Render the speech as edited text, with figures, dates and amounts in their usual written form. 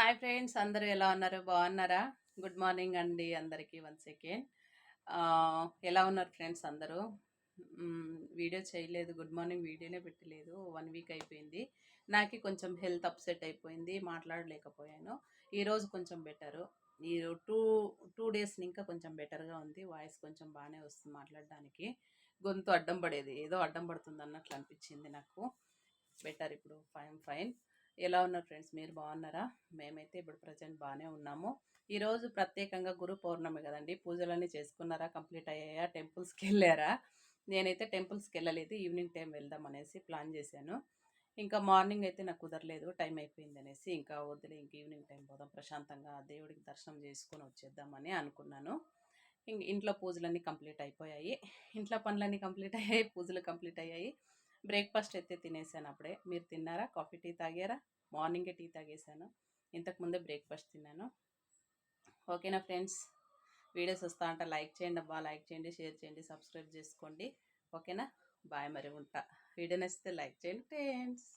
Hi friends, అందరూ ఎలా ఉన్నారు? బాగున్నారా? గుడ్ మార్నింగ్ అండి అందరికీ వన్స్ అగైన్. ఎలా ఉన్నారు ఫ్రెండ్స్ అందరూ? వీడియో చేయలేదు, గుడ్ మార్నింగ్ వీడియోనే పెట్టలేదు. 1 వీక్ అయిపోయింది. నాకు కొంచెం హెల్త్ అప్సెట్ అయిపోయింది, మాట్లాడలేకపోయాను. ఈరోజు కొంచెం బెటరు. ఈ టూ టూ డేస్ ఇంకా కొంచెం బెటర్గా ఉంది. వాయిస్ కొంచెం బాగానే వస్తుంది మాట్లాడడానికి. గొంతు అడ్డం పడేది, ఏదో అడ్డం పడుతుంది అన్నట్లు అనిపించింది నాకు. బెటర్ ఇప్పుడు, ఫైన్ ఫైన్. ఎలా ఉన్నారు ఫ్రెండ్స్? మీరు బాగున్నారా? మేమైతే ఇప్పుడు ప్రజెంట్ బాగానే ఉన్నాము. ఈరోజు ప్రత్యేకంగా గురు పౌర్ణమి కదండి. పూజలన్నీ చేసుకున్నారా? కంప్లీట్ అయ్యాయా? టెంపుల్స్కి వెళ్ళారా? నేనైతే టెంపుల్స్కి వెళ్ళలేదు, ఈవినింగ్ టైం వెళ్దాం అనేసి ప్లాన్ చేశాను. ఇంకా మార్నింగ్ అయితే నాకు కుదరలేదు, టైం అయిపోయింది అనేసి ఇంకా వద్దులే, ఇంక ఈవినింగ్ టైం పోదాం, ప్రశాంతంగా దేవుడికి దర్శనం చేసుకొని వచ్చేద్దామని అనుకున్నాను. ఇంక ఇంట్లో పూజలన్నీ కంప్లీట్ అయిపోయాయి, ఇంట్లో పనులన్నీ కంప్లీట్ అయ్యాయి, పూజలు కంప్లీట్ అయ్యాయి. బ్రేక్ఫాస్ట్ అయితే తినేసాను అప్పుడే. మీరు తిన్నారా? కాఫీ టీ తాగారా? మార్నింగే టీ తాగేసాను, ఇంతకుముందే బ్రేక్ఫాస్ట్ తిన్నాను. ఓకేనా ఫ్రెండ్స్? వీడియోస్ వస్తా అంట, లైక్ చేయండి అబ్బా, లైక్ చేయండి, షేర్ చేయండి, సబ్స్క్రైబ్ చేసుకోండి. ఓకేనా? బాయ్, మరి ఉంటా. వీడియో నచ్చితే లైక్ చేయండి ఫ్రెండ్స్.